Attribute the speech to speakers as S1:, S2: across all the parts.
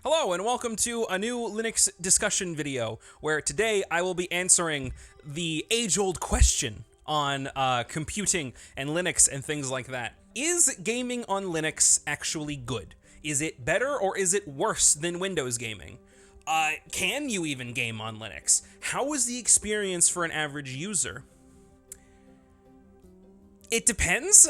S1: Hello and welcome to a new Linux discussion video, where today I will be answering the age-old question on computing and Linux and things like that. Is gaming on Linux actually good? Is it better or is it worse than Windows gaming? Can you even game on Linux? How is the experience for an average user? It depends.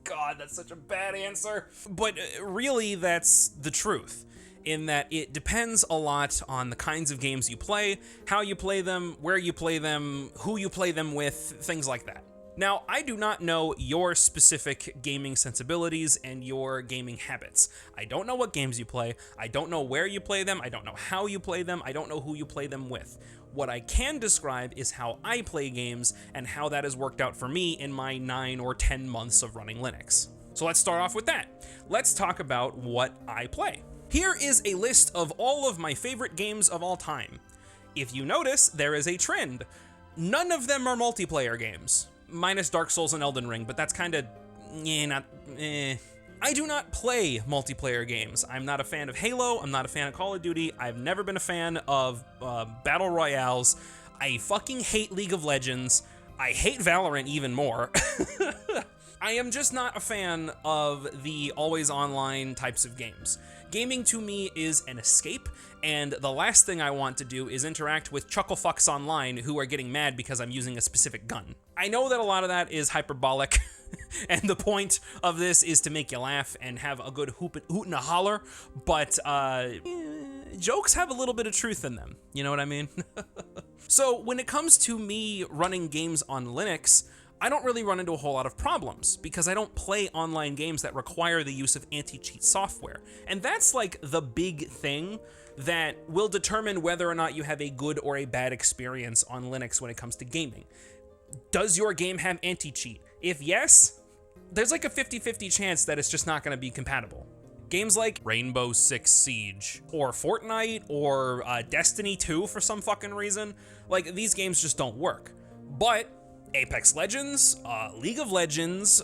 S1: God, that's such a bad answer. But really, that's the truth, in that it depends a lot on the kinds of games you play, how you play them, where you play them, who you play them with, things like that. Now, I do not know your specific gaming sensibilities and your gaming habits. I don't know what games you play, I don't know where you play them, I don't know how you play them, I don't know who you play them with. What I can describe is how I play games and how that has worked out for me in my 9 or 10 months of running Linux. So let's start off with that. Let's talk about what I play. Here is a list of all of my favorite games of all time. If you notice, there is a trend. None of them are multiplayer games, minus Dark Souls and Elden Ring, but that's kind of, I do not play multiplayer games. I'm not a fan of Halo, I'm not a fan of Call of Duty, I've never been a fan of Battle Royales, I fucking hate League of Legends, I hate Valorant even more. I am just not a fan of the always online types of games. Gaming to me is an escape, and the last thing I want to do is interact with chucklefucks online who are getting mad because I'm using a specific gun. I know that a lot of that is hyperbolic, and the point of this is to make you laugh and have a good hoot and a holler, but jokes have a little bit of truth in them, you know what I mean? So when it comes to me running games on Linux, I don't really run into a whole lot of problems because I don't play online games that require the use of anti-cheat software. And that's like the big thing that will determine whether or not you have a good or a bad experience on Linux when it comes to gaming. Does your game have anti-cheat? If yes, there's like a 50-50 chance that it's just not going to be compatible. Games like Rainbow Six Siege or Fortnite or Destiny 2 for some fucking reason, like these games just don't work. But Apex Legends, League of Legends,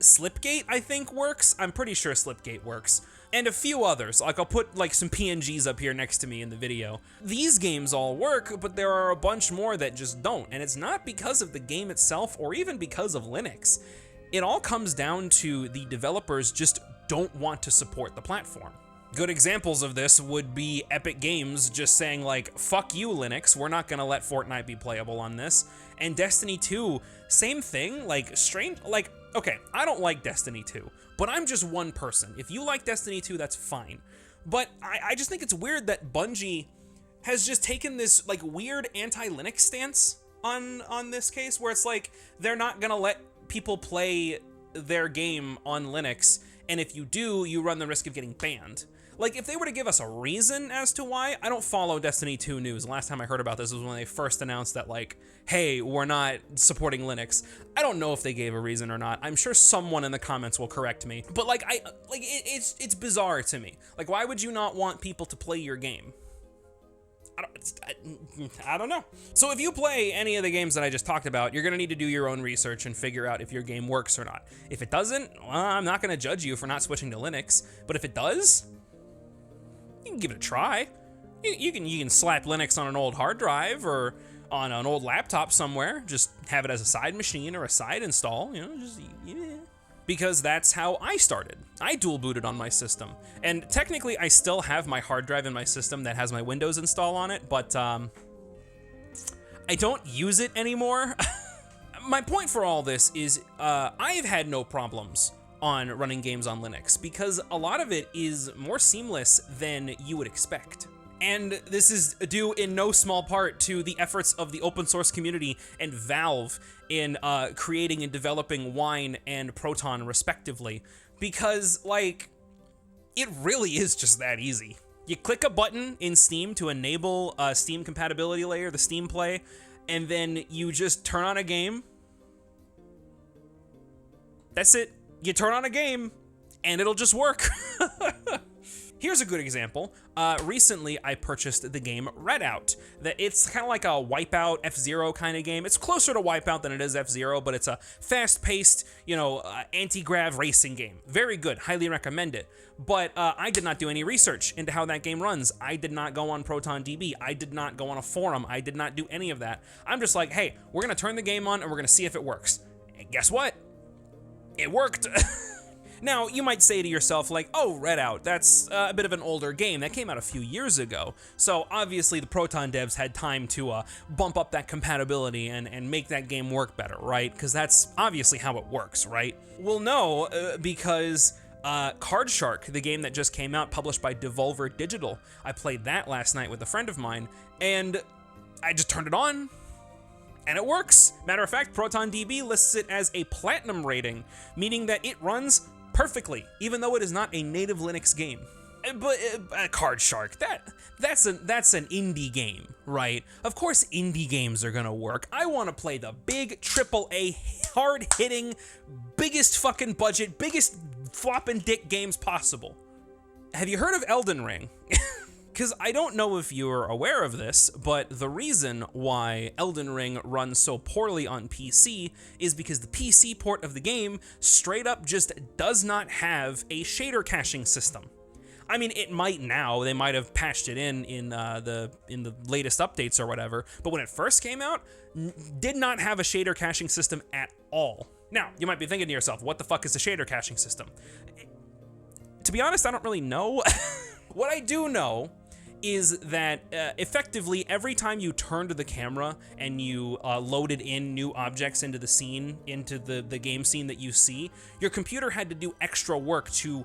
S1: Slipgate I think works. I'm pretty sure Slipgate works. And a few others, like I'll put like some PNGs up here next to me in the video. These games all work, but there are a bunch more that just don't. And it's not because of the game itself or even because of Linux. It all comes down to the developers just don't want to support the platform. Good examples of this would be Epic Games just saying like, fuck you Linux, we're not gonna let Fortnite be playable on this. And Destiny 2, same thing, like strange, like, okay, I don't like Destiny 2, but I'm just one person. If you like Destiny 2, that's fine. But I just think it's weird that Bungie has just taken this like weird anti-Linux stance on this case, where it's like, they're not gonna let people play their game on Linux, and if you do, you run the risk of getting banned. Like, if they were to give us a reason as to why, I don't follow Destiny 2 news. The last time I heard about this was when they first announced that, like, hey, we're not supporting Linux. I don't know if they gave a reason or not. I'm sure someone in the comments will correct me. But, like, it's bizarre to me. Like, why would you not want people to play your game? I don't know. So if you play any of the games that I just talked about, you're gonna need to do your own research and figure out if your game works or not. If it doesn't, well, I'm not gonna judge you for not switching to Linux. But if it does, you can give it a try. You can slap Linux on an old hard drive or on an old laptop somewhere. Just have it as a side machine or a side install, you know, just, yeah. Because that's how I started. I dual booted on my system. And technically I still have my hard drive in my system that has my Windows install on it, but I don't use it anymore. My point for all this is I've had no problems on running games on Linux because a lot of it is more seamless than you would expect. And this is due in no small part to the efforts of the open source community and Valve in creating and developing Wine and Proton respectively, because like, it really is just that easy. You click a button in Steam to enable a Steam compatibility layer, the Steam Play, and then you just turn on a game. That's it. You turn on a game and it'll just work. Here's a good example. Recently, I purchased the game Redout. It's kind of like a Wipeout, F-Zero kind of game. It's closer to Wipeout than it is F-Zero, but it's a fast-paced, anti-grav racing game. Very good. Highly recommend it. But I did not do any research into how that game runs. I did not go on ProtonDB. I did not go on a forum. I did not do any of that. I'm just like, hey, we're going to turn the game on and we're going to see if it works. And guess what? It worked. Now, you might say to yourself, like, oh, Redout, that's a bit of an older game. That came out a few years ago. So, obviously, the Proton devs had time to bump up that compatibility and make that game work better, right? Because that's obviously how it works, right? Well, no, because Card Shark, the game that just came out, published by Devolver Digital, I played that last night with a friend of mine, and I just turned it on, and it works. Matter of fact, ProtonDB lists it as a platinum rating, meaning that it runs perfectly, even though it is not a native Linux game. But Card Shark, that's an indie game, right? Of course indie games are gonna work. I wanna play the big AAA, hard-hitting, biggest fucking budget, biggest flopping dick games possible. Have you heard of Elden Ring? Because I don't know if you're aware of this, but the reason why Elden Ring runs so poorly on PC is because the PC port of the game straight up just does not have a shader caching system. I mean, it might now. They might have patched it in the latest updates or whatever, but when it first came out, did not have a shader caching system at all. Now, you might be thinking to yourself, what the fuck is a shader caching system? To be honest, I don't really know. What I do know is that effectively every time you turned the camera and you loaded in new objects into the scene, into the game scene that you see, your computer had to do extra work to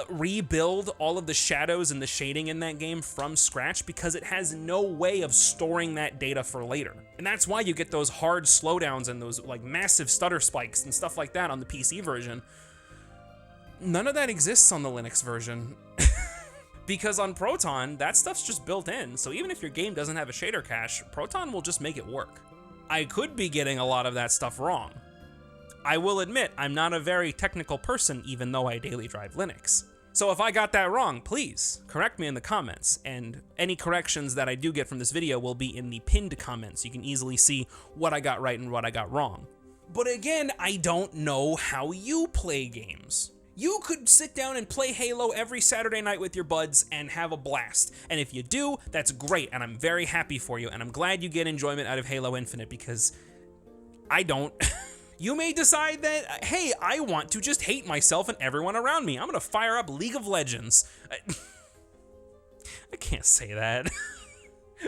S1: rebuild all of the shadows and the shading in that game from scratch because it has no way of storing that data for later. And that's why you get those hard slowdowns and those like massive stutter spikes and stuff like that on the PC version. None of that exists on the Linux version. Because on Proton, that stuff's just built in, so even if your game doesn't have a shader cache, Proton will just make it work. I could be getting a lot of that stuff wrong. I will admit, I'm not a very technical person, even though I daily drive Linux. So if I got that wrong, please correct me in the comments, and any corrections that I do get from this video will be in the pinned comments. You can easily see what I got right and what I got wrong. But again, I don't know how you play games. You could sit down and play Halo every Saturday night with your buds and have a blast. And if you do, that's great, and I'm very happy for you, and I'm glad you get enjoyment out of Halo Infinite, because I don't. You may decide that, hey, I want to just hate myself and everyone around me. I'm gonna fire up League of Legends. I can't say that.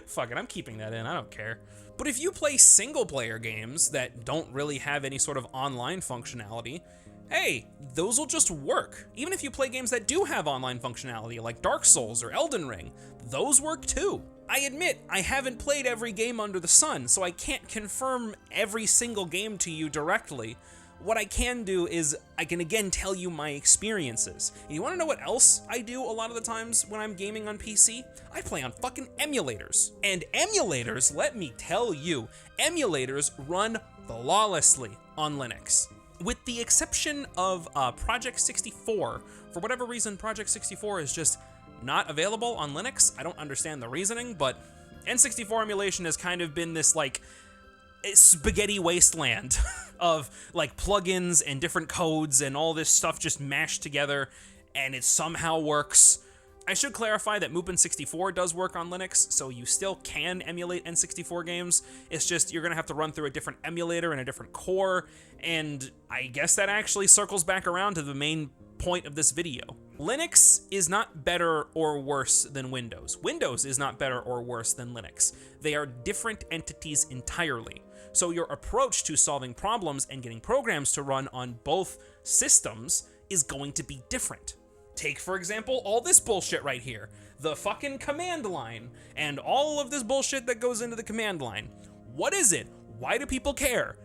S1: Fuck it, I'm keeping that in, I don't care. But if you play single-player games that don't really have any sort of online functionality, hey, those will just work. Even if you play games that do have online functionality, like Dark Souls or Elden Ring, those work too. I admit, I haven't played every game under the sun, so I can't confirm every single game to you directly. What I can do is, I can again tell you my experiences. And you wanna know what else I do a lot of the times when I'm gaming on PC? I play on fucking emulators. And emulators, let me tell you, emulators run flawlessly on Linux. With the exception of Project 64, for whatever reason, Project 64 is just not available on Linux. I don't understand the reasoning, but N64 emulation has kind of been this like spaghetti wasteland of like plugins and different codes and all this stuff just mashed together, and it somehow works. I should clarify that Mupen64 does work on Linux, so you still can emulate N64 games. It's just you're gonna have to run through a different emulator and a different core, and I guess that actually circles back around to the main point of this video. Linux is not better or worse than Windows. Windows is not better or worse than Linux. They are different entities entirely. So your approach to solving problems and getting programs to run on both systems is going to be different. Take, for example, all this bullshit right here. The fucking command line, and all of this bullshit that goes into the command line. What is it? Why do people care?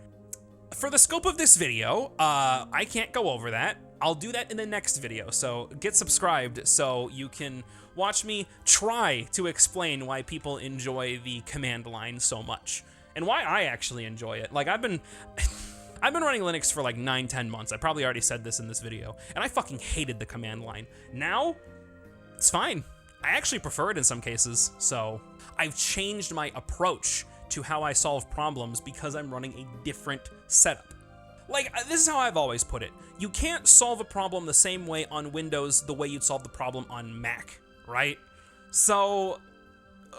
S1: For the scope of this video, I can't go over that. I'll do that in the next video, so get subscribed so you can watch me try to explain why people enjoy the command line so much. And why I actually enjoy it. Like, I've been running Linux for like 9-10 months. I probably already said this in this video, and I fucking hated the command line. Now, It's fine. I actually prefer it in some cases, so I've changed my approach to how I solve problems because I'm running a different setup. Like, this is how I've always put it. You can't solve a problem the same way on Windows the way you'd solve the problem on Mac, right? So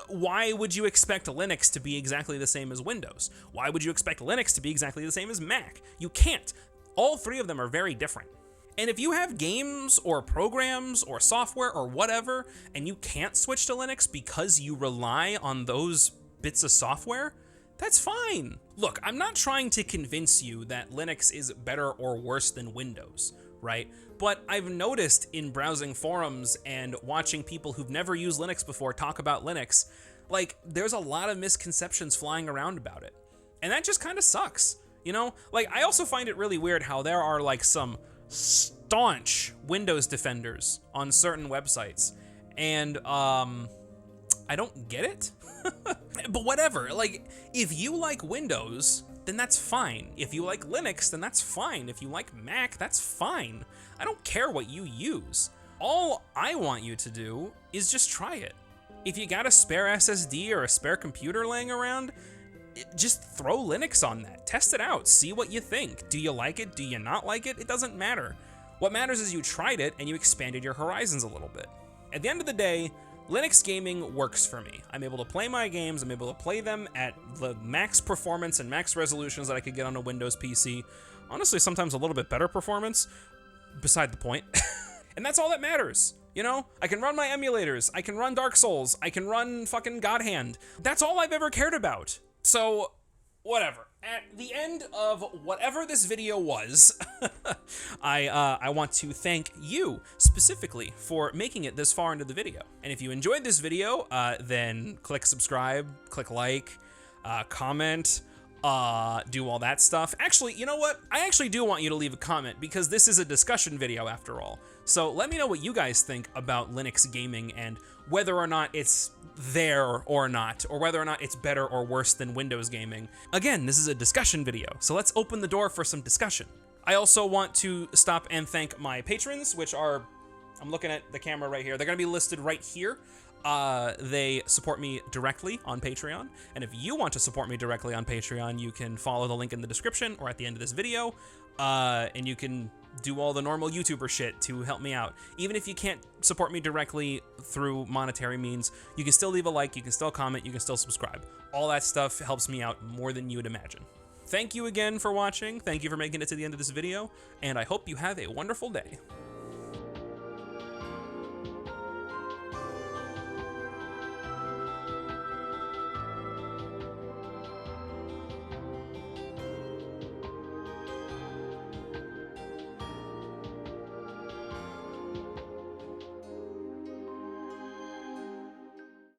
S1: why would you expect Linux to be exactly the same as Windows? Why would you expect Linux to be exactly the same as Mac? You can't. All three of them are very different. And if you have games or programs or software or whatever, and you can't switch to Linux because you rely on those bits of software, that's fine. Look, I'm not trying to convince you that Linux is better or worse than Windows, right? But I've noticed in browsing forums and watching people who've never used Linux before talk about Linux, like, there's a lot of misconceptions flying around about it. And that just kind of sucks, you know? Like, I also find it really weird how there are, like, some staunch Windows defenders on certain websites. And, I don't get it. But whatever, like, if you like Windows, then that's fine. If you like Linux, then that's fine. If you like Mac, that's fine. I don't care what you use. All I want you to do is just try it. If you got a spare SSD or a spare computer laying around, just throw Linux on that. Test it out. See what you think. Do you like it? Do you not like it? It doesn't matter. What matters is you tried it and you expanded your horizons a little bit. At the end of the day, Linux gaming works for me. I'm able to play my games, I'm able to play them at the max performance and max resolutions that I could get on a Windows PC. Honestly, sometimes a little bit better performance, beside the point. And that's all that matters, you know? I can run my emulators, I can run Dark Souls, I can run fucking God Hand. That's all I've ever cared about. So, whatever. At the end of whatever this video was, I want to thank you specifically for making it this far into the video. And if you enjoyed this video, then click subscribe, click like, comment, do all that stuff. Actually, you know what? I actually do want you to leave a comment because this is a discussion video after all. So let me know what you guys think about Linux gaming and whether or not it's there or not, or whether or not it's better or worse than Windows gaming. Again, this is a discussion video, so let's open the door for some discussion. I also want to stop and thank my patrons, which are, I'm looking at the camera right here, they're gonna be listed right here. They support me directly on Patreon, and if you want to support me directly on Patreon, you can follow the link in the description or at the end of this video, and you can do all the normal YouTuber shit to help me out. Even if you can't support me directly through monetary means, you can still leave a like, you can still comment, you can still subscribe. All that stuff helps me out more than you would imagine. Thank you again for watching, thank you for making it to the end of this video, and I hope you have a wonderful day.